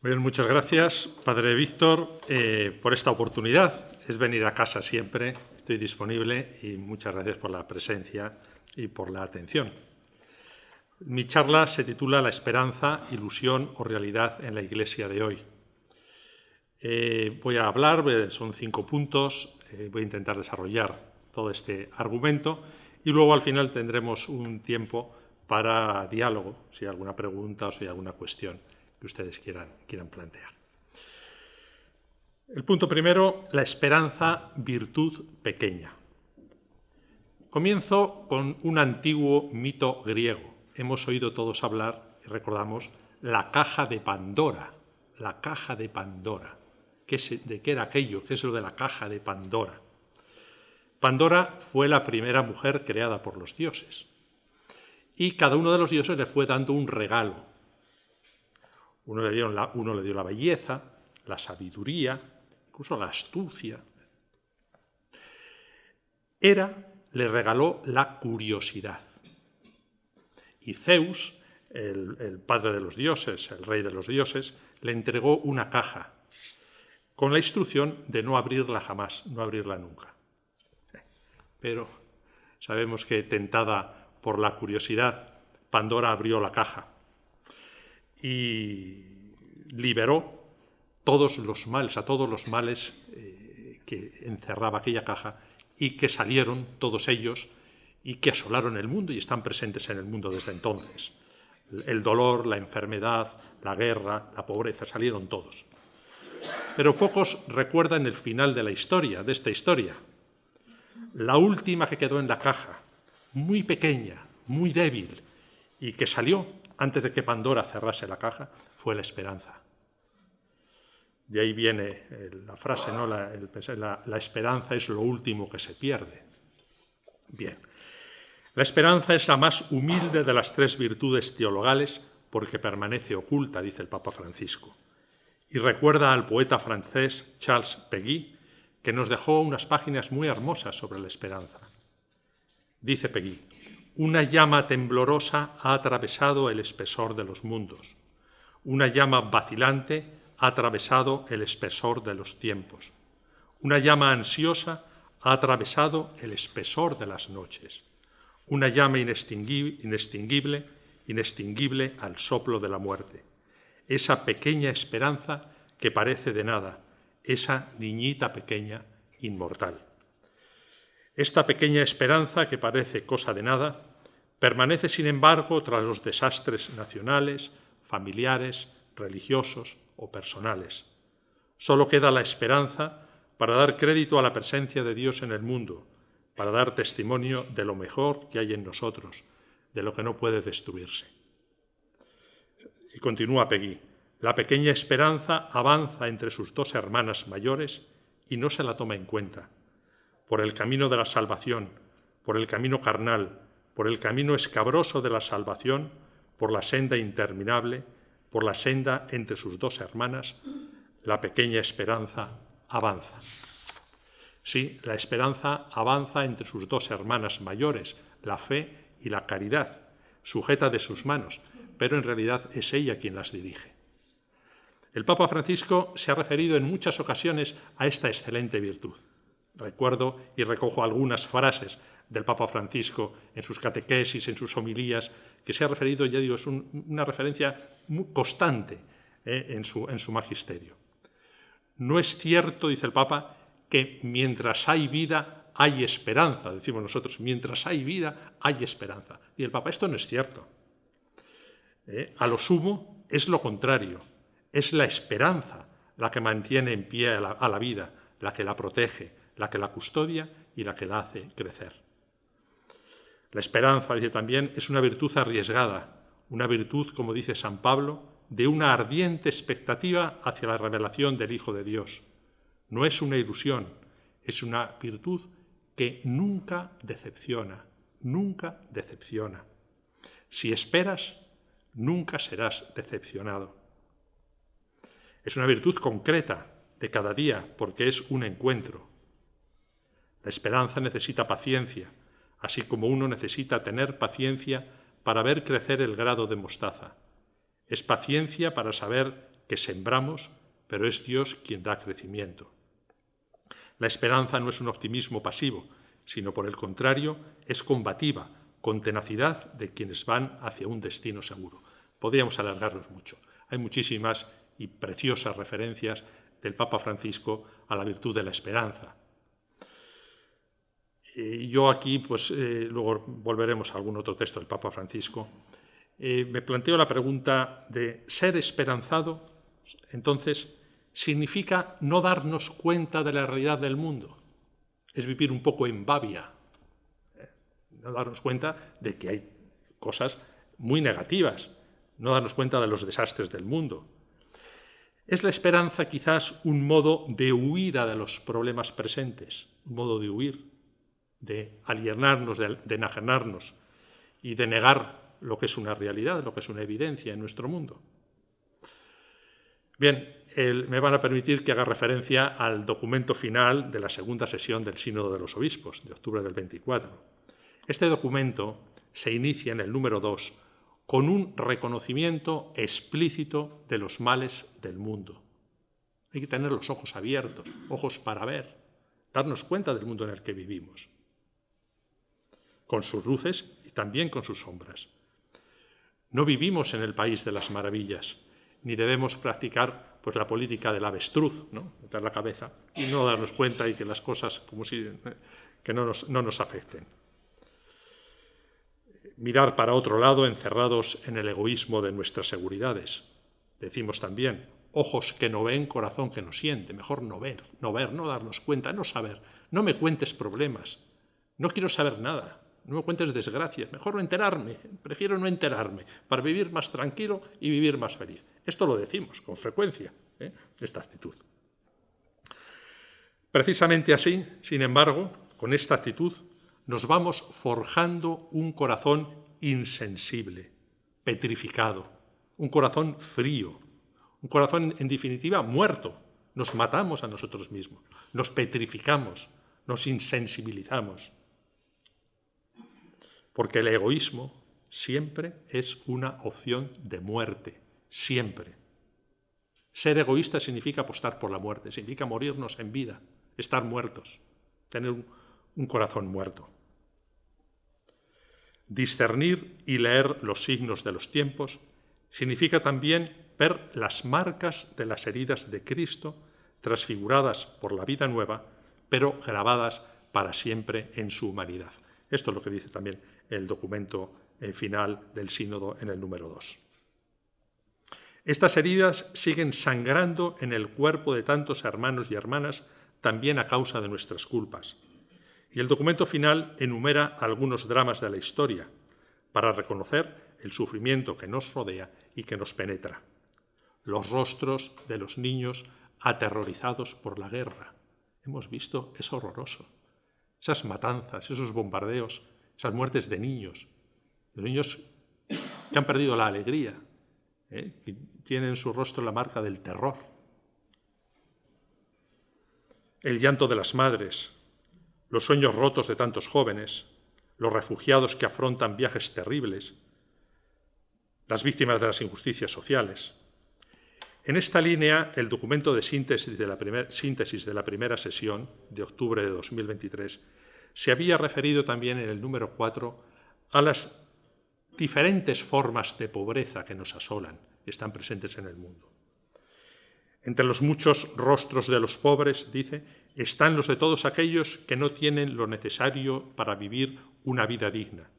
Muy bien, muchas gracias, Padre Víctor, por esta oportunidad. Es venir a casa siempre, estoy disponible y muchas gracias por la presencia y por la atención. Mi charla se titula La esperanza, ilusión o realidad en la Iglesia de hoy. Voy a hablar, son 5 puntos, voy a intentar desarrollar todo este argumento y luego al final tendremos un tiempo para diálogo, si hay alguna pregunta o si hay alguna cuestión que ustedes quieran plantear. El punto primero, la esperanza, virtud pequeña. Comienzo con un antiguo mito griego. Hemos oído todos hablar, y recordamos, la caja de Pandora. La caja de Pandora. ¿De qué era aquello? ¿Qué es lo de la caja de Pandora? Pandora fue la primera mujer creada por los dioses. Y cada uno de los dioses le fue dando un regalo. Uno le dio la belleza, la sabiduría, incluso la astucia. Hera le regaló la curiosidad. Y Zeus, el padre de los dioses, el rey de los dioses, le entregó una caja con la instrucción de no abrirla jamás, no abrirla nunca. Pero sabemos que, tentada por la curiosidad, Pandora abrió la caja y liberó todos los males, que encerraba aquella caja y que salieron todos ellos y que asolaron el mundo y están presentes en el mundo desde entonces. El dolor, la enfermedad, la guerra, la pobreza, salieron todos. Pero pocos recuerdan el final de esta historia. La última que quedó en la caja, muy pequeña, muy débil, y que salió antes de que Pandora cerrase la caja, fue la esperanza. De ahí viene la frase, ¿no? La esperanza es lo último que se pierde. Bien. La esperanza es la más humilde de las 3 virtudes teologales porque permanece oculta, dice el Papa Francisco. Y recuerda al poeta francés Charles Péguy, que nos dejó unas páginas muy hermosas sobre la esperanza. Dice Péguy: una llama temblorosa ha atravesado el espesor de los mundos. Una llama vacilante ha atravesado el espesor de los tiempos. Una llama ansiosa ha atravesado el espesor de las noches. Una llama inextinguible al soplo de la muerte. Esa pequeña esperanza que parece de nada, esa niñita pequeña, inmortal. Esta pequeña esperanza, que parece cosa de nada, permanece, sin embargo, tras los desastres nacionales, familiares, religiosos o personales. Solo queda la esperanza para dar crédito a la presencia de Dios en el mundo, para dar testimonio de lo mejor que hay en nosotros, de lo que no puede destruirse. Y continúa Péguy: la pequeña esperanza avanza entre sus 2 hermanas mayores y no se la toma en cuenta. Por el camino de la salvación, por el camino carnal, por el camino escabroso de la salvación, por la senda interminable, por la senda entre sus 2 hermanas, la pequeña esperanza avanza. Sí, la esperanza avanza entre sus 2 hermanas mayores, la fe y la caridad, sujeta de sus manos, pero en realidad es ella quien las dirige. El Papa Francisco se ha referido en muchas ocasiones a esta excelente virtud. Recuerdo y recojo algunas frases del Papa Francisco en sus catequesis, en sus homilías, que se ha referido, ya digo, es una referencia muy constante en su magisterio. No es cierto, dice el Papa, que mientras hay vida hay esperanza. Decimos nosotros, mientras hay vida hay esperanza. Y el Papa, esto no es cierto. A lo sumo es lo contrario. Es la esperanza la que mantiene en pie a la vida, la que la protege, la que la custodia y la que la hace crecer. La esperanza, dice también, es una virtud arriesgada, una virtud, como dice San Pablo, de una ardiente expectativa hacia la revelación del Hijo de Dios. No es una ilusión, es una virtud que nunca decepciona, nunca decepciona. Si esperas, nunca serás decepcionado. Es una virtud concreta de cada día porque es un encuentro. La esperanza necesita paciencia, así como uno necesita tener paciencia para ver crecer el grado de mostaza. Es paciencia para saber que sembramos, pero es Dios quien da crecimiento. La esperanza no es un optimismo pasivo, sino por el contrario, es combativa, con tenacidad de quienes van hacia un destino seguro. Podríamos alargarnos mucho. Hay muchísimas y preciosas referencias del Papa Francisco a la virtud de la esperanza. Yo aquí, pues luego volveremos a algún otro texto del Papa Francisco, me planteo la pregunta de ser esperanzado, entonces, significa no darnos cuenta de la realidad del mundo. Es vivir un poco en babia, no darnos cuenta de que hay cosas muy negativas, no darnos cuenta de los desastres del mundo. ¿Es la esperanza quizás un modo de huida de los problemas presentes, un modo de huir, de alienarnos, de enajenarnos y de negar lo que es una realidad, lo que es una evidencia en nuestro mundo? Bien, me van a permitir que haga referencia al documento final de la segunda sesión del Sínodo de los Obispos, de octubre del 24. Este documento se inicia en el número 2 con un reconocimiento explícito de los males del mundo. Hay que tener los ojos abiertos, ojos para ver, darnos cuenta del mundo en el que vivimos, con sus luces y también con sus sombras. No vivimos en el país de las maravillas, ni debemos practicar pues, la política del avestruz, ¿no? Meter la cabeza y no darnos cuenta y que las cosas como si, que no nos afecten. Mirar para otro lado encerrados en el egoísmo de nuestras seguridades. Decimos también, ojos que no ven, corazón que no siente. Mejor no ver, no darnos cuenta, no saber. No me cuentes problemas, no quiero saber nada. No me cuentes desgracias, mejor no enterarme, prefiero no enterarme, para vivir más tranquilo y vivir más feliz. Esto lo decimos con frecuencia, esta actitud. Precisamente así, sin embargo, con esta actitud, nos vamos forjando un corazón insensible, petrificado, un corazón frío, un corazón, en definitiva, muerto. Nos matamos a nosotros mismos, nos petrificamos, nos insensibilizamos. Porque el egoísmo siempre es una opción de muerte, siempre. Ser egoísta significa apostar por la muerte, significa morirnos en vida, estar muertos, tener un corazón muerto. Discernir y leer los signos de los tiempos significa también ver las marcas de las heridas de Cristo transfiguradas por la vida nueva, pero grabadas para siempre en su humanidad. Esto es lo que dice también el documento final del sínodo en el número 2. Estas heridas siguen sangrando en el cuerpo de tantos hermanos y hermanas, también a causa de nuestras culpas. Y el documento final enumera algunos dramas de la historia para reconocer el sufrimiento que nos rodea y que nos penetra. Los rostros de los niños aterrorizados por la guerra. Hemos visto, es horroroso. Esas matanzas, esos bombardeos, esas muertes de niños que han perdido la alegría, que tienen en su rostro la marca del terror. El llanto de las madres, los sueños rotos de tantos jóvenes, los refugiados que afrontan viajes terribles, las víctimas de las injusticias sociales. En esta línea, el documento de síntesis de la primera sesión de octubre de 2023 se había referido también en el número 4 a las diferentes formas de pobreza que nos asolan y están presentes en el mundo. Entre los muchos rostros de los pobres, dice, están los de todos aquellos que no tienen lo necesario para vivir una vida digna.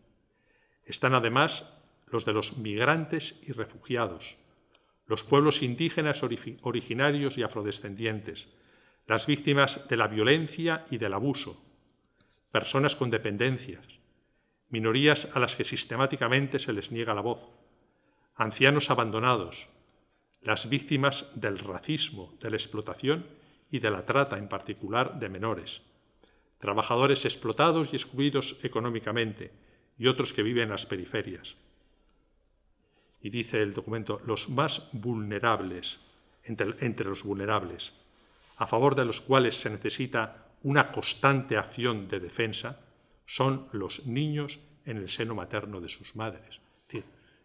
Están además los de los migrantes y refugiados, los pueblos indígenas originarios y afrodescendientes, las víctimas de la violencia y del abuso, personas con dependencias, minorías a las que sistemáticamente se les niega la voz, ancianos abandonados, las víctimas del racismo, de la explotación y de la trata, en particular de menores, trabajadores explotados y excluidos económicamente y otros que viven en las periferias. Y dice el documento, los más vulnerables, entre los vulnerables, a favor de los cuales se necesita una constante acción de defensa, son los niños en el seno materno de sus madres. Es decir,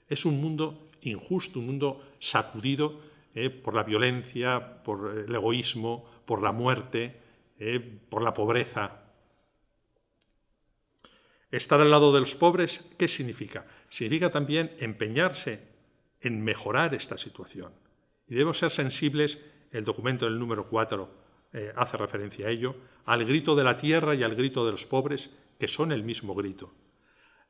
es un mundo injusto, un mundo sacudido por la violencia, por el egoísmo, por la muerte, por la pobreza. Estar al lado de los pobres, ¿qué significa? Significa también empeñarse en mejorar esta situación. Y debemos ser sensibles, el documento del número 4 hace referencia a ello, al grito de la tierra y al grito de los pobres, que son el mismo grito.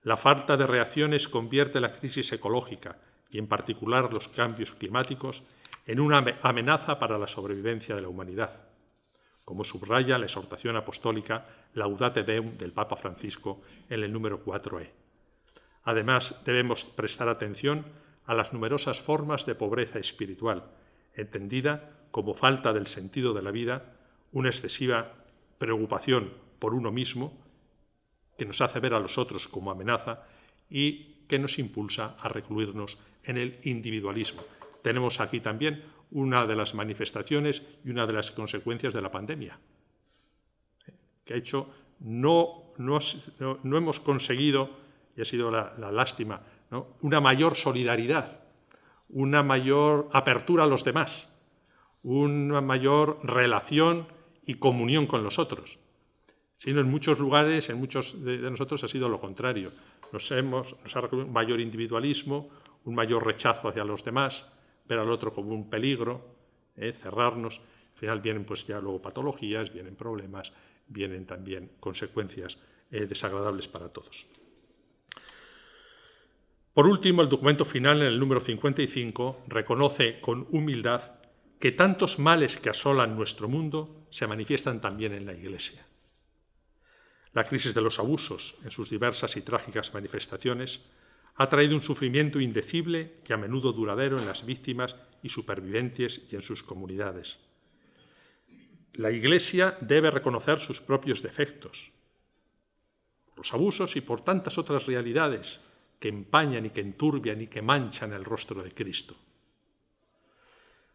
La falta de reacciones convierte la crisis ecológica, y en particular los cambios climáticos, en una amenaza para la sobrevivencia de la humanidad, como subraya la exhortación apostólica Laudate Deum del Papa Francisco en el número 4e. Además, debemos prestar atención a las numerosas formas de pobreza espiritual, entendida como falta del sentido de la vida, una excesiva preocupación por uno mismo, que nos hace ver a los otros como amenaza y que nos impulsa a recluirnos en el individualismo. Tenemos aquí también una de las manifestaciones y una de las consecuencias de la pandemia, que ha hecho no hemos conseguido, y ha sido la lástima, ¿no?, una mayor solidaridad, una mayor apertura a los demás, una mayor relación y comunión con los otros. Sino en muchos lugares, en muchos de nosotros ha sido lo contrario. Nos ha requerido un mayor individualismo, un mayor rechazo hacia los demás, ver al otro como un peligro, cerrarnos. Al final vienen pues ya luego patologías, vienen problemas, vienen también consecuencias desagradables para todos. Por último, el documento final, en el número 55, reconoce con humildad que tantos males que asolan nuestro mundo se manifiestan también en la Iglesia. La crisis de los abusos, en sus diversas y trágicas manifestaciones, ha traído un sufrimiento indecible y a menudo duradero en las víctimas y supervivientes y en sus comunidades. La Iglesia debe reconocer sus propios defectos, por los abusos y por tantas otras realidades que empañan y que enturbian y que manchan el rostro de Cristo.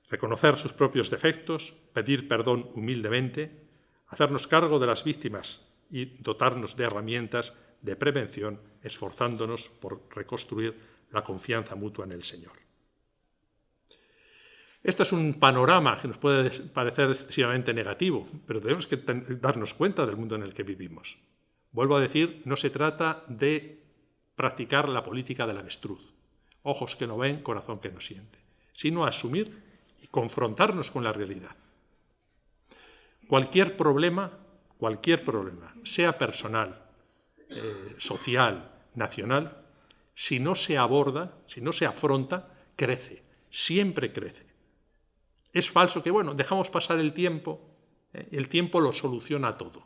Reconocer sus propios defectos, pedir perdón humildemente, hacernos cargo de las víctimas y dotarnos de herramientas de prevención, esforzándonos por reconstruir la confianza mutua en el Señor. Este es un panorama que nos puede parecer excesivamente negativo, pero tenemos que darnos cuenta del mundo en el que vivimos. Vuelvo a decir, no se trata de practicar la política del avestruz, ojos que no ven, corazón que no siente, sino asumir y confrontarnos con la realidad. Cualquier problema, sea personal, social, nacional, si no se aborda, si no se afronta, crece, siempre crece. Es falso que, bueno, dejamos pasar el tiempo lo soluciona todo.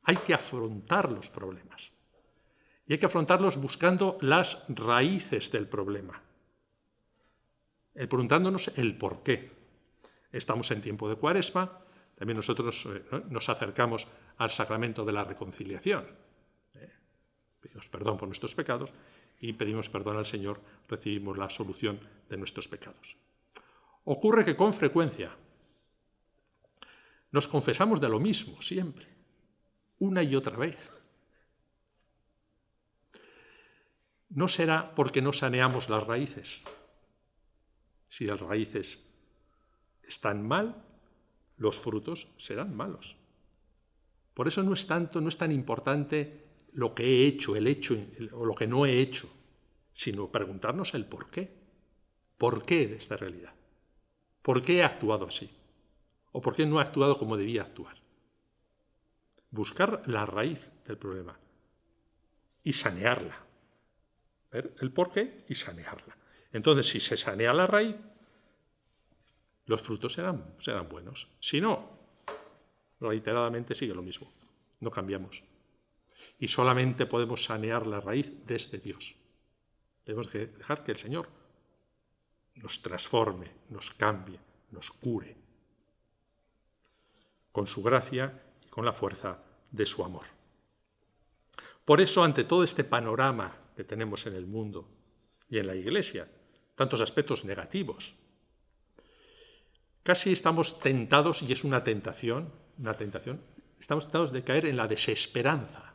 Hay que afrontar los problemas. Y hay que afrontarlos buscando las raíces del problema. Preguntándonos el por qué. Estamos en tiempo de Cuaresma, también nosotros nos acercamos al sacramento de la reconciliación. Pedimos perdón por nuestros pecados y pedimos perdón al Señor, recibimos la absolución de nuestros pecados. Ocurre que con frecuencia nos confesamos de lo mismo siempre, una y otra vez. ¿No será porque no saneamos las raíces? Si las raíces están mal, los frutos serán malos. Por eso no es tan importante lo que he hecho, el hecho o lo que no he hecho, sino preguntarnos el por qué. ¿Por qué de esta realidad? ¿Por qué he actuado así? ¿O por qué no he actuado como debía actuar? Buscar la raíz del problema y sanearla. Ver el por qué y sanearla. Entonces, si se sanea la raíz, los frutos serán buenos. Si no, reiteradamente sigue lo mismo. No cambiamos. Y solamente podemos sanear la raíz desde Dios. Tenemos que dejar que el Señor nos transforme, nos cambie, nos cure, con su gracia y con la fuerza de su amor. Por eso, ante todo este panorama que tenemos en el mundo y en la Iglesia, tantos aspectos negativos, casi estamos tentados, y es una tentación, estamos tentados de caer en la desesperanza,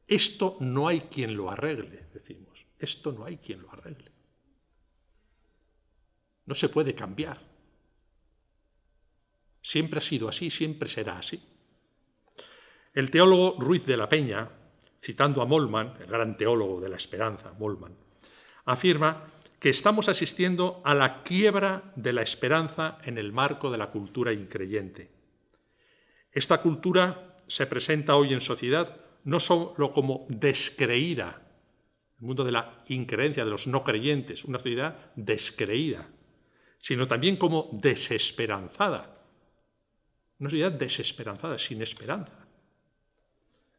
Esto no hay quien lo arregle, decimos. Esto no hay quien lo arregle. No se puede cambiar. Siempre ha sido así, siempre será así. El teólogo Ruiz de la Peña, citando a Moltmann, el gran teólogo de la esperanza, Moltmann, afirma que estamos asistiendo a la quiebra de la esperanza en el marco de la cultura increyente. Esta cultura se presenta hoy en sociedad no solo como descreída, el mundo de la increencia, de los no creyentes, una sociedad descreída, sino también como desesperanzada. Una sociedad desesperanzada, sin esperanza.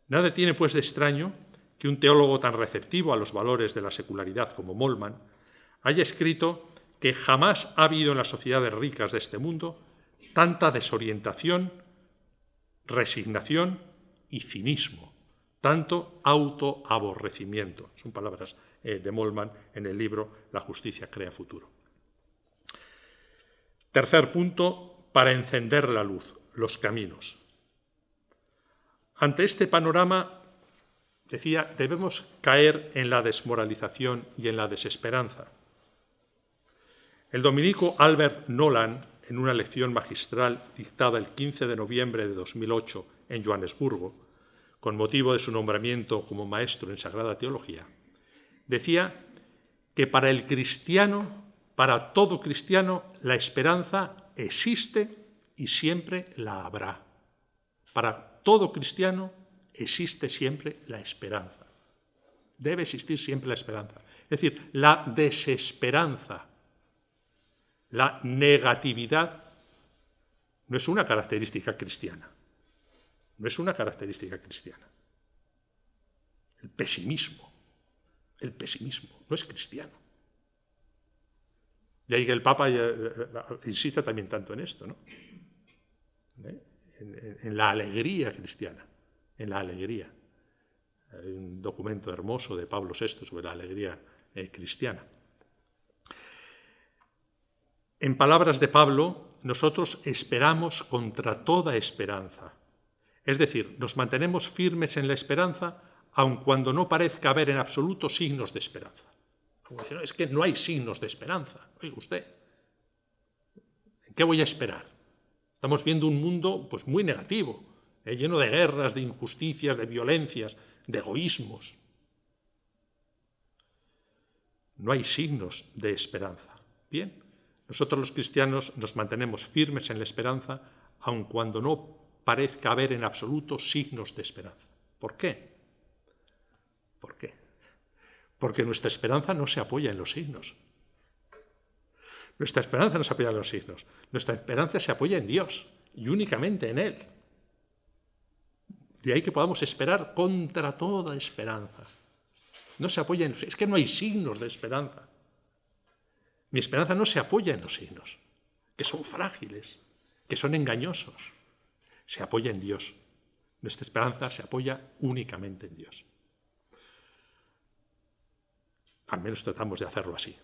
Nada tiene, pues, de extraño que un teólogo tan receptivo a los valores de la secularidad como Moltmann haya escrito que jamás ha habido en las sociedades ricas de este mundo tanta desorientación, resignación y cinismo, tanto autoaborrecimiento. Son palabras de Moltmann en el libro La justicia crea futuro. Tercer punto, para encender la luz, los caminos. Ante este panorama, decía, debemos caer en la desmoralización y en la desesperanza. El dominico Albert Nolan, en una lección magistral dictada el 15 de noviembre de 2008 en Johannesburgo, con motivo de su nombramiento como maestro en Sagrada Teología, decía que para el cristiano, para todo cristiano, la esperanza existe y siempre la habrá. Para todo cristiano existe siempre la esperanza. Debe existir siempre la esperanza. Es decir, la desesperanza, la negatividad, no es una característica cristiana. No es una característica cristiana. El pesimismo no es cristiano. Y ahí que el Papa insiste también tanto en esto, ¿no? En la alegría cristiana, en la alegría. Hay un documento hermoso de Pablo VI sobre la alegría cristiana. En palabras de Pablo, nosotros esperamos contra toda esperanza. Es decir, nos mantenemos firmes en la esperanza aun cuando no parezca haber en absoluto signos de esperanza. Como dice, no, es que no hay signos de esperanza. Oiga usted, ¿en qué voy a esperar? Estamos viendo un mundo, pues, muy negativo, lleno de guerras, de injusticias, de violencias, de egoísmos. No hay signos de esperanza. Bien, nosotros los cristianos nos mantenemos firmes en la esperanza, aun cuando no parezca haber en absoluto signos de esperanza. ¿Por qué? ¿Por qué? Porque nuestra esperanza no se apoya en los signos. Nuestra esperanza no se apoya en los signos. Nuestra esperanza se apoya en Dios y únicamente en Él. De ahí que podamos esperar contra toda esperanza. No se apoya en los signos. Es que no hay signos de esperanza. Mi esperanza no se apoya en los signos, que son frágiles, que son engañosos. Se apoya en Dios. Nuestra esperanza se apoya únicamente en Dios. Al menos tratamos de hacerlo así.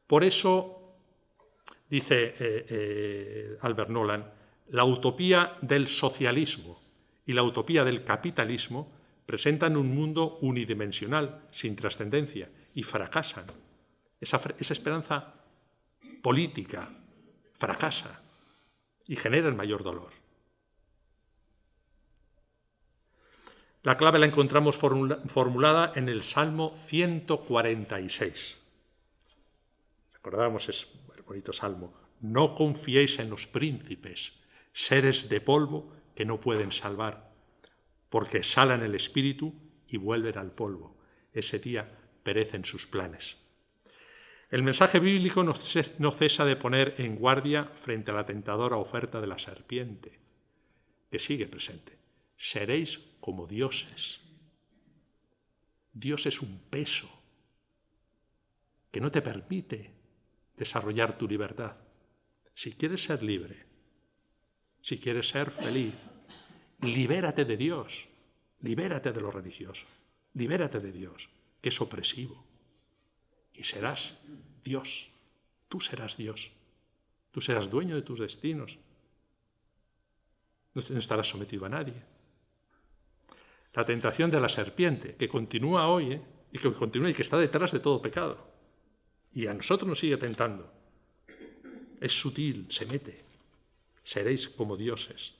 Por eso, dice Albert Nolan, la utopía del socialismo y la utopía del capitalismo presentan un mundo unidimensional, sin trascendencia, y fracasan. Esa esperanza política fracasa y genera el mayor dolor. La clave la encontramos formulada en el Salmo 146. Recordamos ese bonito salmo. No confiéis en los príncipes, seres de polvo que no pueden salvar, porque exhalan el espíritu y vuelven al polvo. Ese día perecen sus planes. El mensaje bíblico no cesa de poner en guardia frente a la tentadora oferta de la serpiente, que sigue presente. Seréis como dioses. Dios es un peso que no te permite desarrollar tu libertad. Si quieres ser libre, si quieres ser feliz, libérate de Dios, libérate de lo religioso, libérate de Dios, que es opresivo. Y serás Dios, tú serás Dios, tú serás dueño de tus destinos, no estarás sometido a nadie. La tentación de la serpiente, que continúa hoy, y que continúa y que está detrás de todo pecado, y a nosotros nos sigue tentando. es sutil, se mete. Seréis como dioses.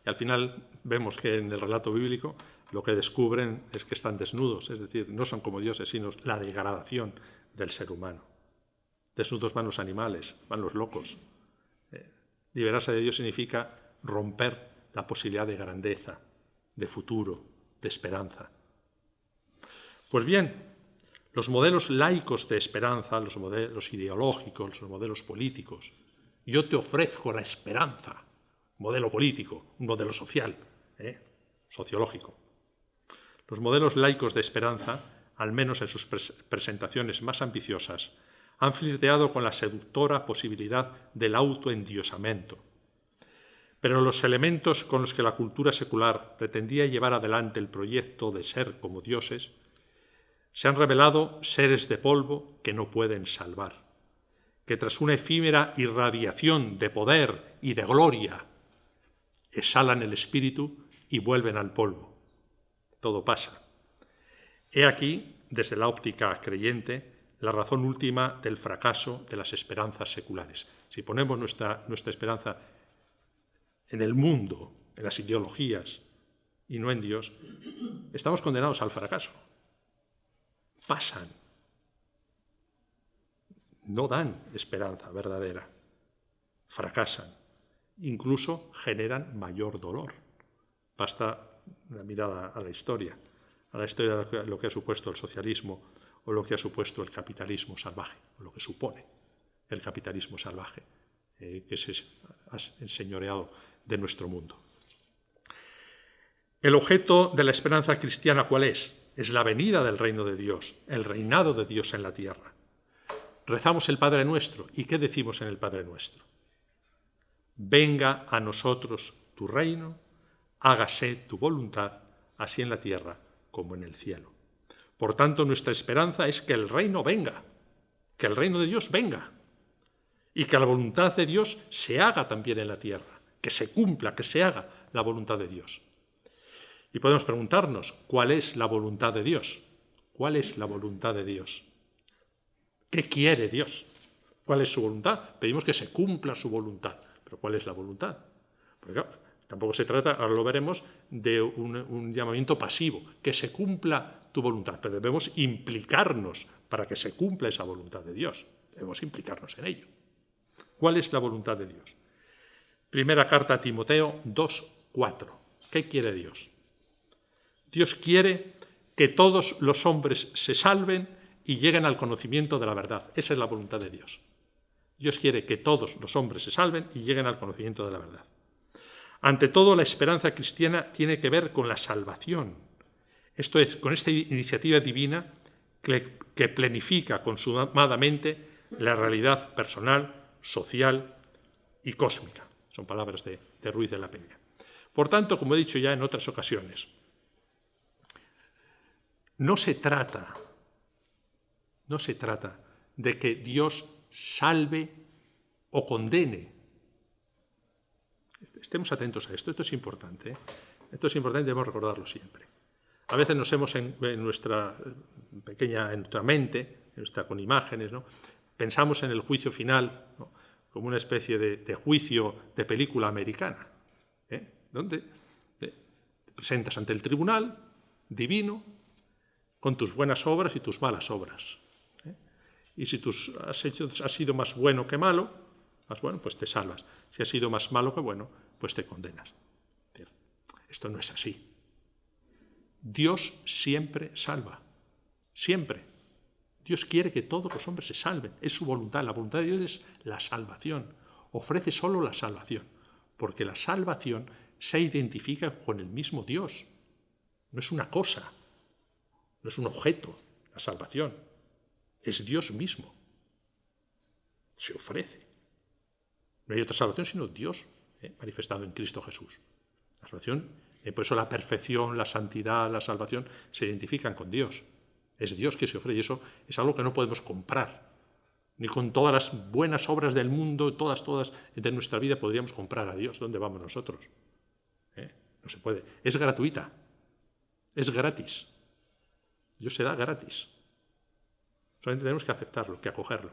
Y al final vemos que en el relato bíblico lo que descubren es que están desnudos, es decir, no son como dioses, sino la degradación del ser humano. Desnudos van los animales, van los locos. Liberarse de Dios significa romper la posibilidad de grandeza, de futuro, de esperanza. Pues bien, los modelos laicos de esperanza, los modelos ideológicos, los modelos políticos, yo te ofrezco la esperanza, modelo político, un modelo social, sociológico. Los modelos laicos de esperanza, al menos en sus presentaciones más ambiciosas, han flirteado con la seductora posibilidad del autoendiosamiento. Pero los elementos con los que la cultura secular pretendía llevar adelante el proyecto de ser como dioses se han revelado seres de polvo que no pueden salvar, que tras una efímera irradiación de poder y de gloria exhalan el espíritu y vuelven al polvo. Todo pasa. He aquí, desde la óptica creyente, la razón última del fracaso de las esperanzas seculares. Si ponemos nuestra esperanza en el mundo, en las ideologías y no en Dios, estamos condenados al fracaso. Pasan. No dan esperanza verdadera. Fracasan. Incluso generan mayor dolor. Basta una mirada a la historia de lo que ha supuesto el socialismo o lo que ha supuesto el capitalismo salvaje, o lo que supone el capitalismo salvaje, que se ha enseñoreado de nuestro mundo. El objeto de la esperanza cristiana, ¿cuál es? Es la venida del reino de Dios, el reinado de Dios en la tierra. Rezamos el Padre Nuestro. ¿Y qué decimos en el Padre Nuestro? Venga a nosotros tu reino, hágase tu voluntad, así en la tierra como en el cielo. Por tanto, nuestra esperanza es que el reino venga, que el reino de Dios venga, y que la voluntad de Dios se haga también en la tierra, que se cumpla, que se haga la voluntad de Dios. Y podemos preguntarnos, ¿cuál es la voluntad de Dios? ¿Cuál es la voluntad de Dios? ¿Qué quiere Dios? ¿Cuál es su voluntad? Pedimos que se cumpla su voluntad. ¿Pero cuál es la voluntad? Porque claro, tampoco se trata, ahora lo veremos, de un llamamiento pasivo, que se cumpla tu voluntad, pero debemos implicarnos para que se cumpla esa voluntad de Dios. Debemos implicarnos en ello. ¿Cuál es la voluntad de Dios? Primera carta a Timoteo 2:4. ¿Qué quiere Dios? Dios quiere que todos los hombres se salven y lleguen al conocimiento de la verdad. Esa es la voluntad de Dios. Dios quiere que todos los hombres se salven y lleguen al conocimiento de la verdad. Ante todo, la esperanza cristiana tiene que ver con la salvación. Esto es, con esta iniciativa divina que planifica consumadamente la realidad personal, social y cósmica. Son palabras de Ruiz de la Peña. Por tanto, como he dicho ya en otras ocasiones, no se trata de que Dios salve o condene. Estemos atentos a esto. Esto es importante. Esto es importante y debemos recordarlo siempre. A veces nos hemos en nuestra mente, con imágenes, ¿no? Pensamos en el juicio final, ¿no? Como una especie de juicio de película americana, donde te presentas ante el tribunal divino con tus buenas obras y tus malas obras. Y si has sido más bueno que malo, pues te salvas. Si has sido más malo que bueno, pues te condenas. Esto no es así. Dios siempre salva. Siempre. Dios quiere que todos los hombres se salven. Es su voluntad. La voluntad de Dios es la salvación. Ofrece solo la salvación. Porque la salvación se identifica con el mismo Dios. No es una cosa. No es un objeto. La salvación. Es Dios mismo. Se ofrece. No hay otra salvación sino Dios manifestado en Cristo Jesús. La salvación, por eso la perfección, la santidad, la salvación se identifican con Dios. Es Dios que se ofrece y eso es algo que no podemos comprar. Ni con todas las buenas obras del mundo, todas de nuestra vida podríamos comprar a Dios. ¿Dónde vamos nosotros? No se puede. Es gratuita. Es gratis. Dios se da gratis. Solamente tenemos que aceptarlo, que acogerlo.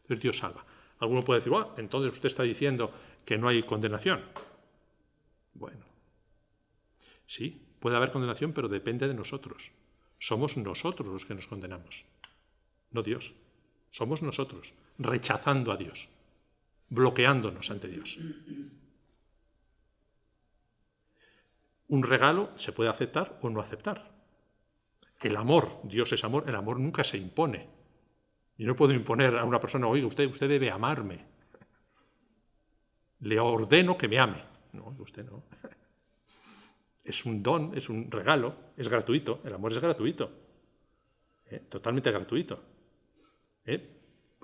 Entonces Dios salva. Alguno puede decir, entonces usted está diciendo que no hay condenación. Bueno, sí, puede haber condenación, pero depende de nosotros. Somos nosotros los que nos condenamos, no Dios. Somos nosotros, rechazando a Dios, bloqueándonos ante Dios. Un regalo se puede aceptar o no aceptar. El amor, Dios es amor, el amor nunca se impone. Yo no puedo imponer a una persona, oiga, usted debe amarme. Le ordeno que me ame. No, usted no. Es un don, es un regalo, es gratuito. El amor es gratuito. Totalmente gratuito.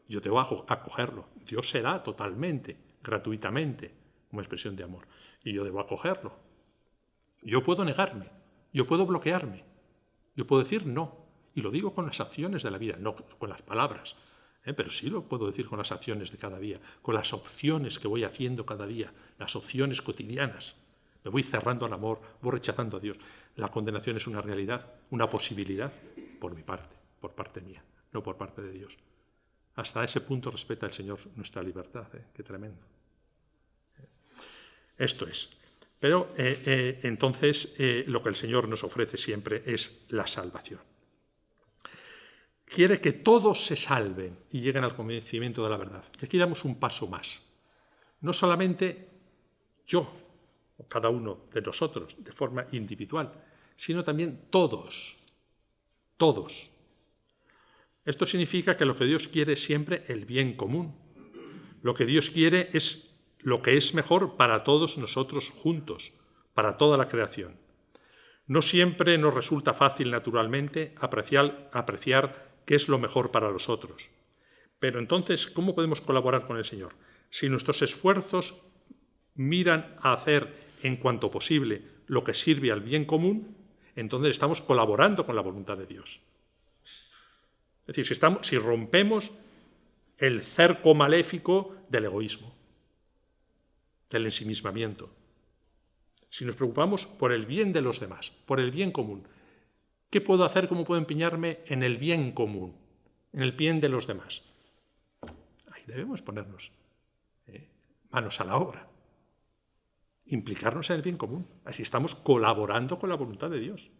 Yo tengo que acogerlo. Dios se da totalmente, gratuitamente, como expresión de amor. Y yo debo acogerlo. Yo puedo negarme, yo puedo bloquearme, yo puedo decir no. Y lo digo con las acciones de la vida, no con las palabras. Pero sí lo puedo decir con las acciones de cada día, con las opciones que voy haciendo cada día, las opciones cotidianas. Me voy cerrando al amor, voy rechazando a Dios. La condenación es una realidad, una posibilidad, por mi parte, por parte mía, no por parte de Dios. Hasta ese punto respeta el Señor nuestra libertad. Qué tremendo. Esto es. Pero entonces lo que el Señor nos ofrece siempre es la salvación. Quiere que todos se salven y lleguen al conocimiento de la verdad. Y aquí damos un paso más. No solamente yo, o cada uno de nosotros, de forma individual, sino también todos. Todos. Esto significa que lo que Dios quiere es siempre el bien común. Lo que Dios quiere es lo que es mejor para todos nosotros juntos, para toda la creación. No siempre nos resulta fácil, naturalmente, apreciar qué es lo mejor para los otros. Pero entonces, ¿cómo podemos colaborar con el Señor? Si nuestros esfuerzos miran a hacer en cuanto posible lo que sirve al bien común, entonces estamos colaborando con la voluntad de Dios. Es decir, si rompemos el cerco maléfico del egoísmo, del ensimismamiento, si nos preocupamos por el bien de los demás, por el bien común, ¿qué puedo hacer? ¿Cómo puedo empeñarme en el bien común, en el bien de los demás? Ahí debemos ponernos manos a la obra, implicarnos en el bien común. Así estamos colaborando con la voluntad de Dios.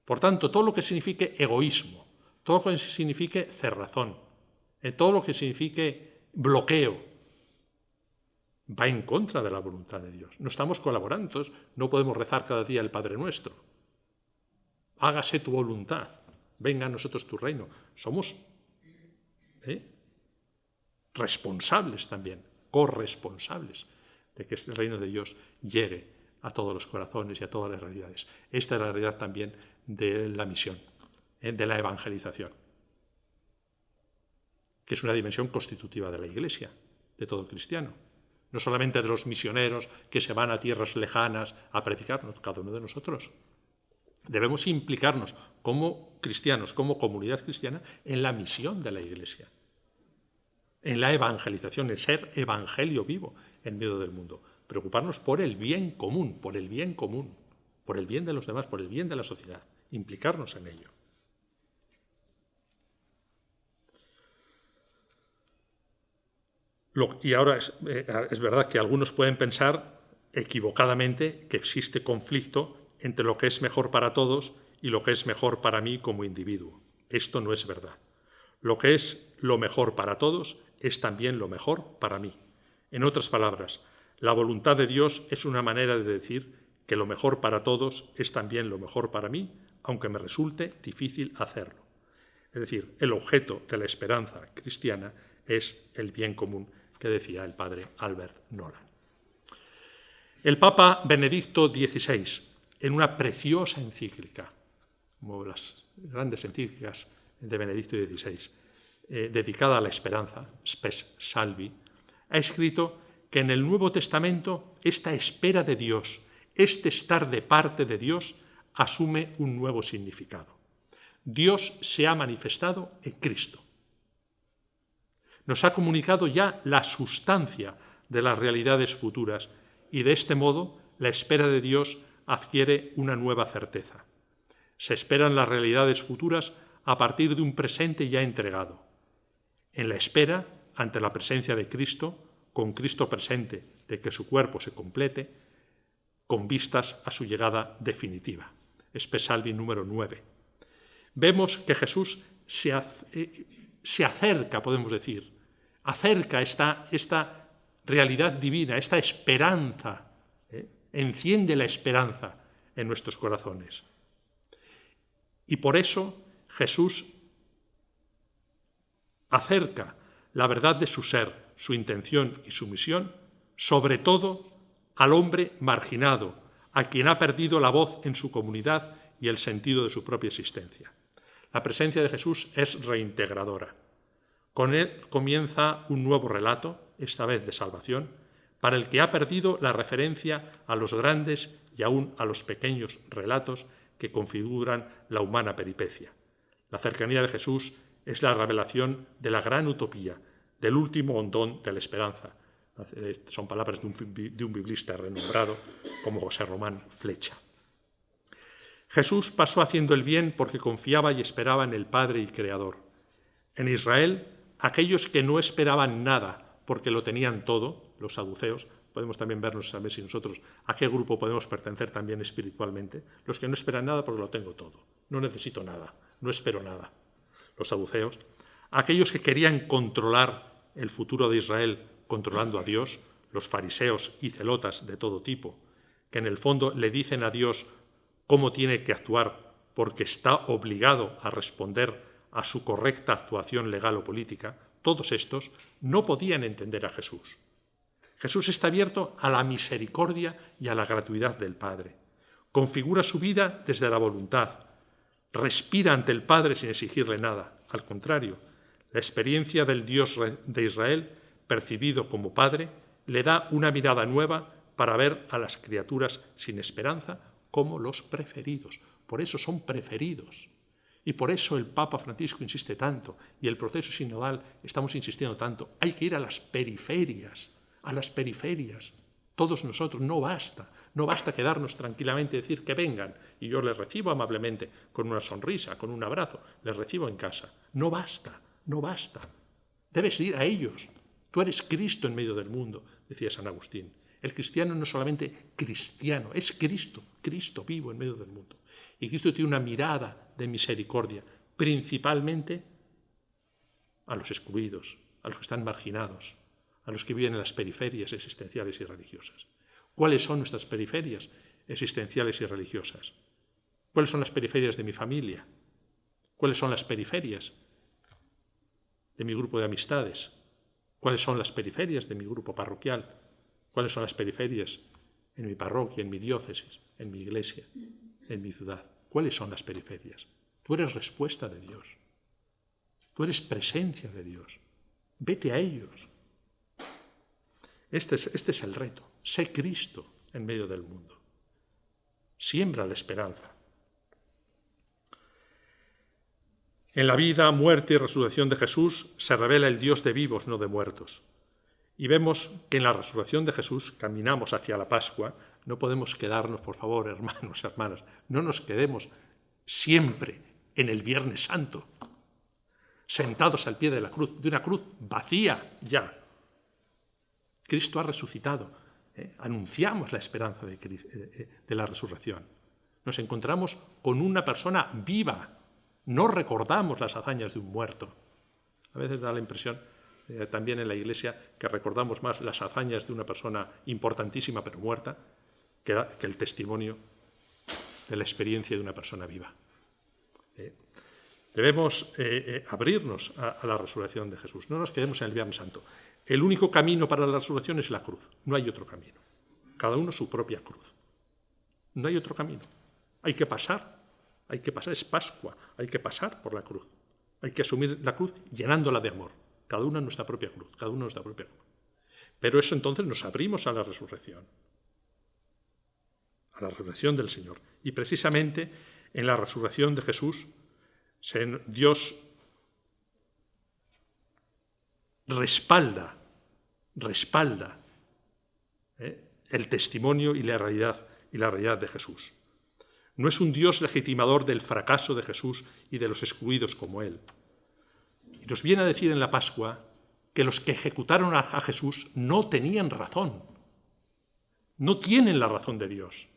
Por tanto, todo lo que signifique egoísmo, todo lo que signifique cerrazón, todo lo que signifique bloqueo, va en contra de la voluntad de Dios. No estamos colaborando, entonces no podemos rezar cada día el Padre Nuestro. Hágase tu voluntad, venga a nosotros tu reino. Somos responsables también, corresponsables de que este reino de Dios llegue a todos los corazones y a todas las realidades. Esta es la realidad también de la misión, de la evangelización, que es una dimensión constitutiva de la Iglesia, de todo cristiano. No solamente de los misioneros que se van a tierras lejanas a predicar, cada uno de nosotros. Debemos implicarnos como cristianos, como comunidad cristiana, en la misión de la Iglesia, en la evangelización, en ser evangelio vivo en medio del mundo. Preocuparnos por el bien común, por el bien común, por el bien de los demás, por el bien de la sociedad. Implicarnos en ello. Y ahora es verdad que algunos pueden pensar equivocadamente que existe conflicto entre lo que es mejor para todos y lo que es mejor para mí como individuo. Esto no es verdad. Lo que es lo mejor para todos es también lo mejor para mí. En otras palabras, la voluntad de Dios es una manera de decir que lo mejor para todos es también lo mejor para mí, aunque me resulte difícil hacerlo. Es decir, el objeto de la esperanza cristiana es el bien común, que decía el padre Albert Nolan. El Papa Benedicto XVI, en una preciosa encíclica, como las grandes encíclicas de Benedicto XVI, dedicada a la esperanza, Spes Salvi, ha escrito que en el Nuevo Testamento esta espera de Dios, este estar de parte de Dios, asume un nuevo significado. Dios se ha manifestado en Cristo. Nos ha comunicado ya la sustancia de las realidades futuras y de este modo la espera de Dios adquiere una nueva certeza. Se esperan las realidades futuras a partir de un presente ya entregado. en la espera ante la presencia de Cristo, con Cristo presente, de que su cuerpo se complete, con vistas a su llegada definitiva. Spe Salvi número 9. Vemos que Jesús se acerca, podemos decir, acerca esta realidad divina, esta esperanza, enciende la esperanza en nuestros corazones. Y por eso Jesús acerca la verdad de su ser, su intención y su misión, sobre todo al hombre marginado, a quien ha perdido la voz en su comunidad y el sentido de su propia existencia. La presencia de Jesús es reintegradora. Con él comienza un nuevo relato, esta vez de salvación, para el que ha perdido la referencia a los grandes y aún a los pequeños relatos que configuran la humana peripecia. La cercanía de Jesús es la revelación de la gran utopía, del último hondón de la esperanza. Son palabras de un biblista renombrado como José Román Flecha. Jesús pasó haciendo el bien porque confiaba y esperaba en el Padre y Creador. En Israel, aquellos que no esperaban nada porque lo tenían todo, los saduceos, podemos también vernos a ver si nosotros a qué grupo podemos pertenecer también espiritualmente, los que no esperan nada porque lo tengo todo, no necesito nada, no espero nada. Los saduceos, aquellos que querían controlar el futuro de Israel controlando a Dios, los fariseos y celotas de todo tipo, que en el fondo le dicen a Dios cómo tiene que actuar porque está obligado a responder a su correcta actuación legal o política, todos estos no podían entender a Jesús. Jesús está abierto a la misericordia y a la gratuidad del Padre. Configura su vida desde la voluntad. Respira ante el Padre sin exigirle nada. Al contrario, la experiencia del Dios de Israel, percibido como Padre, le da una mirada nueva para ver a las criaturas sin esperanza como los preferidos. Por eso son preferidos. Y por eso el Papa Francisco insiste tanto, y el proceso sinodal estamos insistiendo tanto. Hay que ir a las periferias, todos nosotros. No basta quedarnos tranquilamente y decir que vengan, y yo les recibo amablemente, con una sonrisa, con un abrazo, les recibo en casa. No basta. Debes ir a ellos. Tú eres Cristo en medio del mundo, decía San Agustín. El cristiano no es solamente cristiano, es Cristo vivo en medio del mundo. Y Cristo tiene una mirada de misericordia, principalmente a los excluidos, a los que están marginados, a los que viven en las periferias existenciales y religiosas. ¿Cuáles son nuestras periferias existenciales y religiosas? ¿Cuáles son las periferias de mi familia? ¿Cuáles son las periferias de mi grupo de amistades? ¿Cuáles son las periferias de mi grupo parroquial? ¿Cuáles son las periferias en mi parroquia, en mi diócesis, en mi iglesia, en mi ciudad? ¿Cuáles son las periferias? Tú eres respuesta de Dios. Tú eres presencia de Dios. Vete a ellos. Este es el reto. Sé Cristo en medio del mundo. Siembra la esperanza. En la vida, muerte y resurrección de Jesús se revela el Dios de vivos, no de muertos. Y vemos que en la resurrección de Jesús caminamos hacia la Pascua. No podemos quedarnos, por favor, hermanos, hermanas, no nos quedemos siempre en el Viernes Santo, sentados al pie de una cruz vacía ya. Cristo ha resucitado. Anunciamos la esperanza de la resurrección. Nos encontramos con una persona viva. No recordamos las hazañas de un muerto. A veces da la impresión, también en la Iglesia, que recordamos más las hazañas de una persona importantísima pero muerta que el testimonio de la experiencia de una persona viva. Debemos abrirnos a la resurrección de Jesús. No nos quedemos en el Viernes Santo. El único camino para la resurrección es la cruz. No hay otro camino. Cada uno su propia cruz. No hay otro camino. Hay que pasar. Es Pascua. Hay que pasar por la cruz. Hay que asumir la cruz llenándola de amor. Cada uno en nuestra propia cruz. Pero eso entonces nos abrimos a la resurrección. A la resurrección del Señor. Y precisamente en la resurrección de Jesús, Dios respalda el testimonio y la realidad de Jesús. No es un Dios legitimador del fracaso de Jesús y de los excluidos como Él. Y nos viene a decir en la Pascua que los que ejecutaron a Jesús no tenían razón, no tienen la razón de Dios.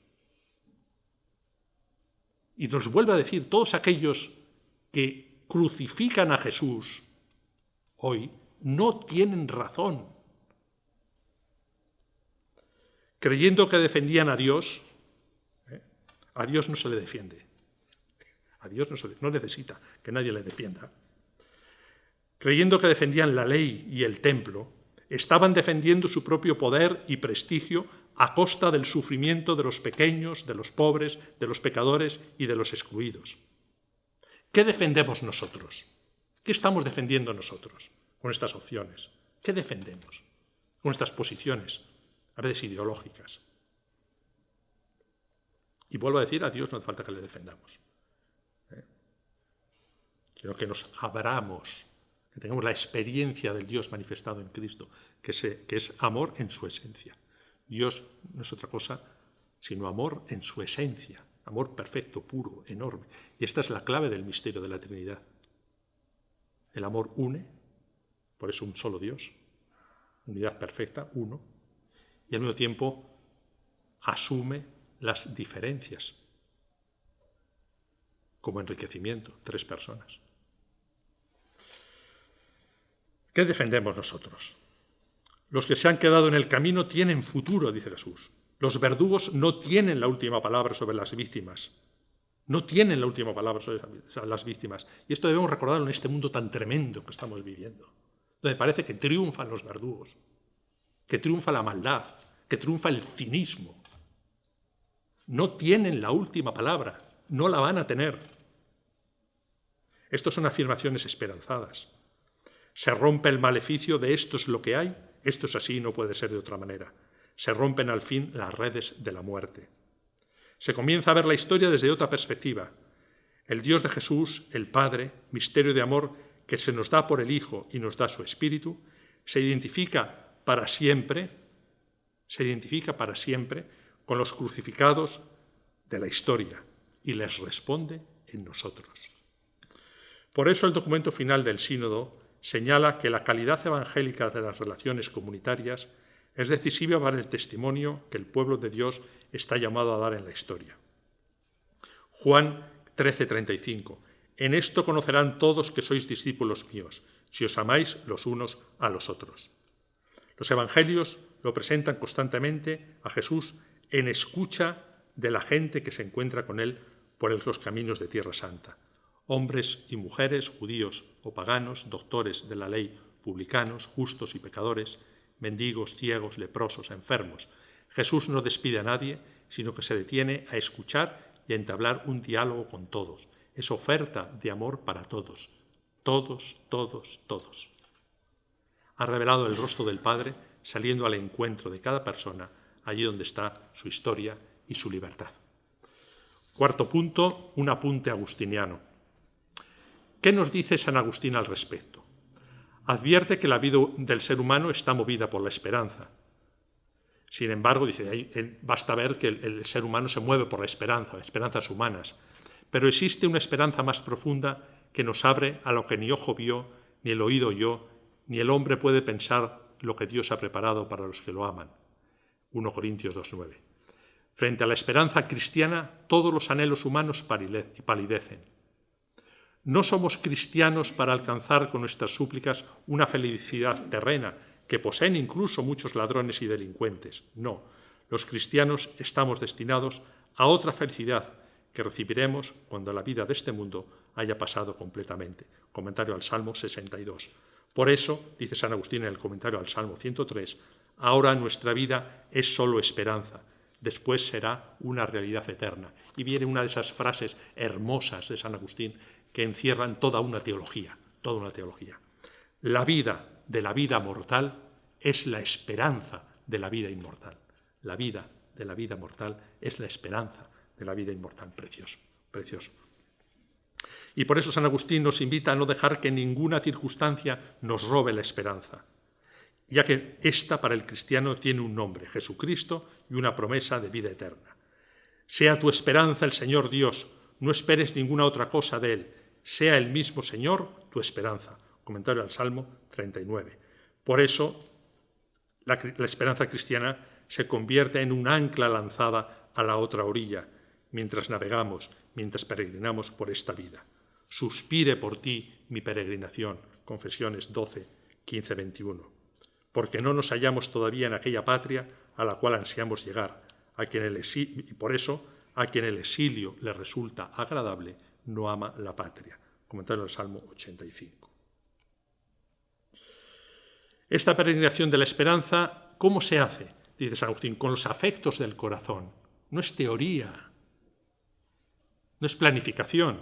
Y nos vuelve a decir, todos aquellos que crucifican a Jesús hoy no tienen razón. Creyendo que defendían a Dios no se le defiende. A Dios no necesita que nadie le defienda. Creyendo que defendían la ley y el templo, estaban defendiendo su propio poder y prestigio a costa del sufrimiento de los pequeños, de los pobres, de los pecadores y de los excluidos. ¿Qué defendemos nosotros? ¿Qué estamos defendiendo nosotros con estas opciones? ¿Qué defendemos con estas posiciones, a veces ideológicas? Y vuelvo a decir, a Dios no hace falta que le defendamos, sino que nos abramos, que tengamos la experiencia del Dios manifestado en Cristo, que es amor en su esencia. Dios no es otra cosa sino amor en su esencia, amor perfecto, puro, enorme. Y esta es la clave del misterio de la Trinidad. El amor une, por eso un solo Dios, unidad perfecta, uno, y al mismo tiempo asume las diferencias como enriquecimiento, tres personas. ¿Qué defendemos nosotros? Los que se han quedado en el camino tienen futuro, dice Jesús. Los verdugos no tienen la última palabra sobre las víctimas. No tienen la última palabra sobre las víctimas. Y esto debemos recordarlo en este mundo tan tremendo que estamos viviendo, donde parece que triunfan los verdugos, que triunfa la maldad, que triunfa el cinismo. No tienen la última palabra, no la van a tener. Estas son afirmaciones esperanzadas. Se rompe el maleficio de esto es lo que hay, esto es así, no puede ser de otra manera. Se rompen al fin las redes de la muerte. Se comienza a ver la historia desde otra perspectiva. El Dios de Jesús, el Padre, misterio de amor que se nos da por el Hijo y nos da su Espíritu, se identifica para siempre con los crucificados de la historia y les responde en nosotros. Por eso el documento final del Sínodo señala que la calidad evangélica de las relaciones comunitarias es decisiva para el testimonio que el pueblo de Dios está llamado a dar en la historia. Juan 13:35. En esto conocerán todos que sois discípulos míos, si os amáis los unos a los otros. Los evangelios lo presentan constantemente a Jesús en escucha de la gente que se encuentra con él por los caminos de Tierra Santa. Hombres y mujeres, judíos o paganos, doctores de la ley, publicanos, justos y pecadores, mendigos, ciegos, leprosos, enfermos. Jesús no despide a nadie, sino que se detiene a escuchar y a entablar un diálogo con todos. Es oferta de amor para todos. Todos, todos, todos. Ha revelado el rostro del Padre saliendo al encuentro de cada persona allí donde está su historia y su libertad. Cuarto punto, un apunte agustiniano. ¿Qué nos dice San Agustín al respecto? Advierte que la vida del ser humano está movida por la esperanza. Sin embargo, dice, basta ver que el ser humano se mueve por la esperanza, esperanzas humanas, pero existe una esperanza más profunda que nos abre a lo que ni ojo vio, ni el oído oyó, ni el hombre puede pensar lo que Dios ha preparado para los que lo aman. 1 Corintios 2:9. Frente a la esperanza cristiana, todos los anhelos humanos palidecen. No somos cristianos para alcanzar con nuestras súplicas una felicidad terrena, que poseen incluso muchos ladrones y delincuentes. No, los cristianos estamos destinados a otra felicidad que recibiremos cuando la vida de este mundo haya pasado completamente. Comentario al Salmo 62. Por eso, dice San Agustín en el comentario al Salmo 103, ahora nuestra vida es solo esperanza, después será una realidad eterna. Y viene una de esas frases hermosas de San Agustín que encierran toda una teología, toda una teología. La vida de la vida mortal es la esperanza de la vida inmortal. La vida de la vida mortal es la esperanza de la vida inmortal. Precioso, precioso. Y por eso San Agustín nos invita a no dejar que ninguna circunstancia nos robe la esperanza, ya que ésta para el cristiano tiene un nombre, Jesucristo, y una promesa de vida eterna. Sea tu esperanza el Señor Dios, no esperes ninguna otra cosa de Él, sea el mismo Señor tu esperanza. Comentario al Salmo 39. Por eso, la esperanza cristiana se convierte en un ancla lanzada a la otra orilla, mientras navegamos, mientras peregrinamos por esta vida. Suspire por ti mi peregrinación. Confesiones 12, 15, 21. Porque no nos hallamos todavía en aquella patria a la cual ansiamos llegar, y por eso a quien el exilio le resulta agradable no ama la patria. Comentario del Salmo 85. Esta peregrinación de la esperanza, ¿cómo se hace? Dice San Agustín, con los afectos del corazón. No es teoría, no es planificación.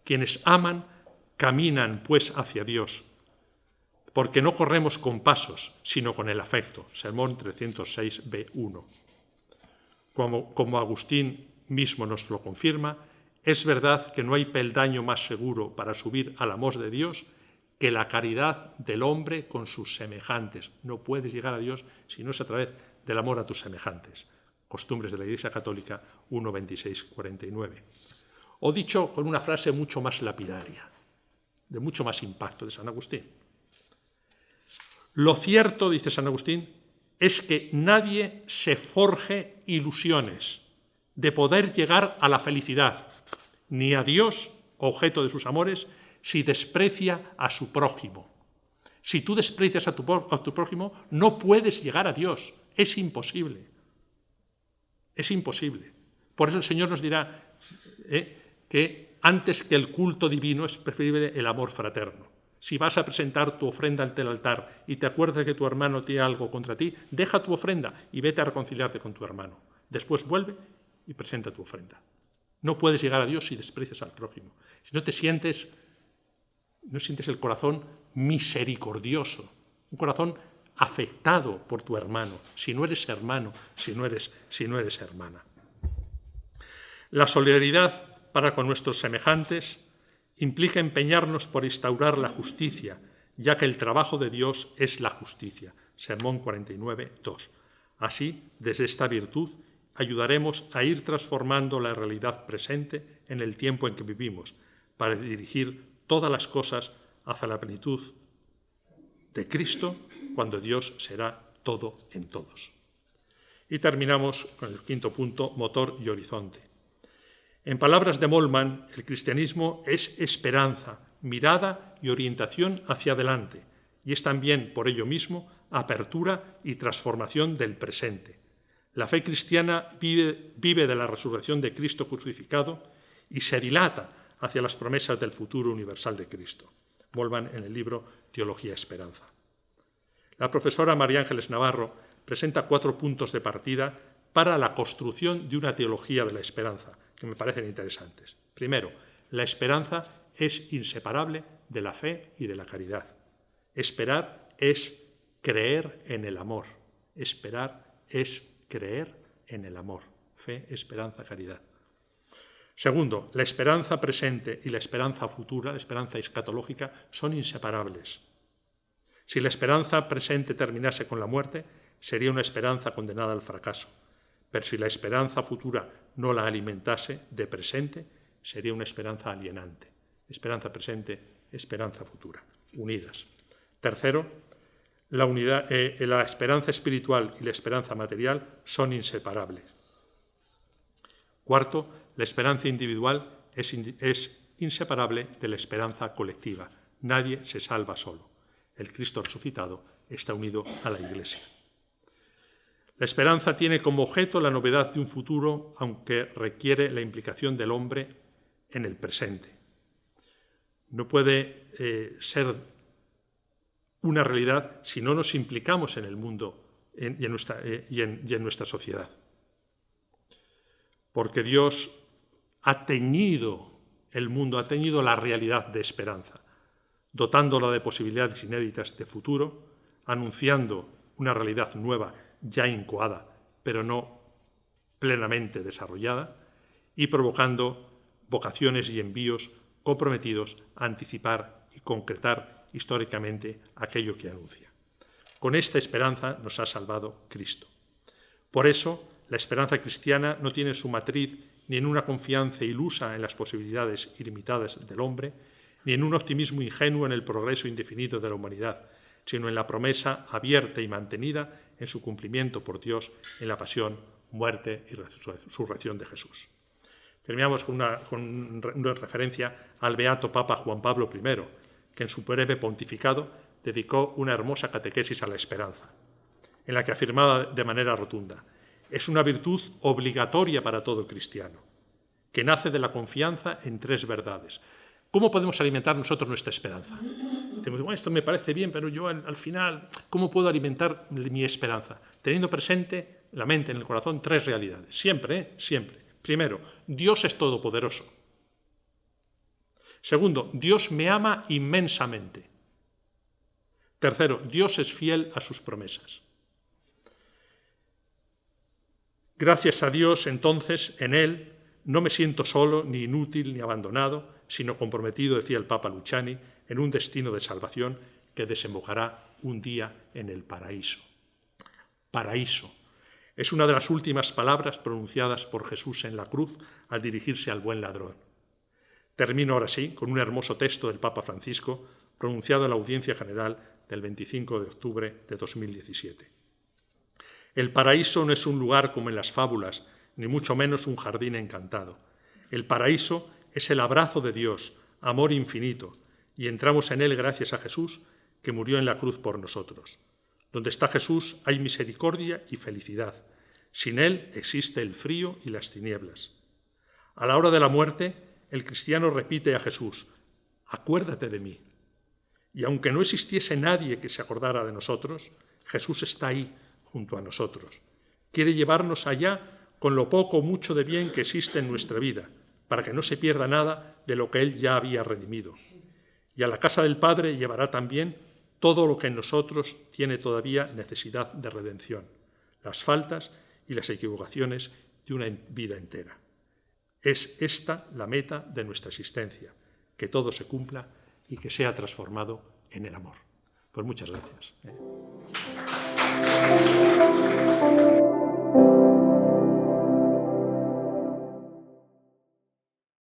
Quienes aman caminan pues hacia Dios, porque no corremos con pasos, sino con el afecto. Sermón 306, B1. Como Agustín mismo nos lo confirma, es verdad que no hay peldaño más seguro para subir al amor de Dios que la caridad del hombre con sus semejantes. No puedes llegar a Dios si no es a través del amor a tus semejantes. Costumbres de la Iglesia Católica 1, 26, 49. O dicho con una frase mucho más lapidaria, de mucho más impacto, de San Agustín. Lo cierto, dice San Agustín, es que nadie se forje ilusiones de poder llegar a la felicidad, ni a Dios, objeto de sus amores, si desprecia a su prójimo. Si tú desprecias a tu prójimo, no puedes llegar a Dios. Es imposible. Es imposible. Por eso el Señor nos dirá que antes que el culto divino es preferible el amor fraterno. Si vas a presentar tu ofrenda ante el altar y te acuerdas que tu hermano tiene algo contra ti, deja tu ofrenda y vete a reconciliarte con tu hermano. Después vuelve y presenta tu ofrenda. No puedes llegar a Dios si desprecias al prójimo. Si no sientes el corazón misericordioso, un corazón afectado por tu hermano, si no eres hermano, si no eres hermana. La solidaridad para con nuestros semejantes implica empeñarnos por instaurar la justicia, ya que el trabajo de Dios es la justicia. Sermón 49, 2. Así, desde esta virtud, ayudaremos a ir transformando la realidad presente en el tiempo en que vivimos, para dirigir todas las cosas hacia la plenitud de Cristo, cuando Dios será todo en todos. Y terminamos con el quinto punto, motor y horizonte. En palabras de Moltmann, el cristianismo es esperanza, mirada y orientación hacia adelante, y es también, por ello mismo, apertura y transformación del presente. La fe cristiana vive de la resurrección de Cristo crucificado y se dilata hacia las promesas del futuro universal de Cristo. Moltmann en el libro Teología Esperanza. La profesora María Ángeles Navarro presenta 4 puntos de partida para la construcción de una teología de la esperanza, que me parecen interesantes. Primero, la esperanza es inseparable de la fe y de la caridad. Esperar es creer en el amor. Esperar es creer en el amor. Fe, esperanza, caridad. Segundo, la esperanza presente y la esperanza futura, la esperanza escatológica, son inseparables. Si la esperanza presente terminase con la muerte, sería una esperanza condenada al fracaso. Pero si la esperanza futura no la alimentase de presente, sería una esperanza alienante. Esperanza presente, esperanza futura, unidas. Tercero, la esperanza espiritual y la esperanza material son inseparables. Cuarto, la esperanza individual es inseparable de la esperanza colectiva. Nadie se salva solo. El Cristo resucitado está unido a la Iglesia. La esperanza tiene como objeto la novedad de un futuro, aunque requiere la implicación del hombre en el presente. No puede ser una realidad si no nos implicamos en el mundo y en nuestra sociedad. Porque Dios ha teñido el mundo, ha teñido la realidad de esperanza, dotándola de posibilidades inéditas de futuro, anunciando una realidad nueva ya incoada, pero no plenamente desarrollada, y provocando vocaciones y envíos comprometidos a anticipar y concretar históricamente aquello que anuncia. Con esta esperanza nos ha salvado Cristo. Por eso, la esperanza cristiana no tiene su matriz ni en una confianza ilusa en las posibilidades ilimitadas del hombre, ni en un optimismo ingenuo en el progreso indefinido de la humanidad, sino en la promesa abierta y mantenida en su cumplimiento por Dios en la pasión, muerte y resurrección de Jesús. Terminamos con una referencia al beato Papa Juan Pablo I, que en su breve pontificado dedicó una hermosa catequesis a la esperanza, en la que afirmaba de manera rotunda: es una virtud obligatoria para todo cristiano, que nace de la confianza en tres verdades. ¿Cómo podemos alimentar nosotros nuestra esperanza? Decimos, bueno, esto me parece bien, pero yo al final, ¿cómo puedo alimentar mi esperanza? Teniendo presente en la mente, en el corazón, tres realidades. Siempre, siempre. Primero, Dios es todopoderoso. Segundo, Dios me ama inmensamente. Tercero, Dios es fiel a sus promesas. Gracias a Dios, entonces, en Él no me siento solo, ni inútil, ni abandonado, sino comprometido, decía el Papa Luciani, en un destino de salvación que desembocará un día en el paraíso. Paraíso. Es una de las últimas palabras pronunciadas por Jesús en la cruz al dirigirse al buen ladrón. Termino ahora sí con un hermoso texto del Papa Francisco pronunciado en la audiencia general del 25 de octubre de 2017. El paraíso no es un lugar como en las fábulas, ni mucho menos un jardín encantado. El paraíso es el abrazo de Dios, amor infinito, y entramos en él gracias a Jesús, que murió en la cruz por nosotros. Donde está Jesús hay misericordia y felicidad. Sin él existe el frío y las tinieblas. A la hora de la muerte, el cristiano repite a Jesús: acuérdate de mí. Y aunque no existiese nadie que se acordara de nosotros, Jesús está ahí, junto a nosotros. Quiere llevarnos allá con lo poco o mucho de bien que existe en nuestra vida, para que no se pierda nada de lo que Él ya había redimido. Y a la casa del Padre llevará también todo lo que en nosotros tiene todavía necesidad de redención, las faltas y las equivocaciones de una vida entera. Es esta la meta de nuestra existencia, que todo se cumpla y que sea transformado en el amor. Pues muchas gracias.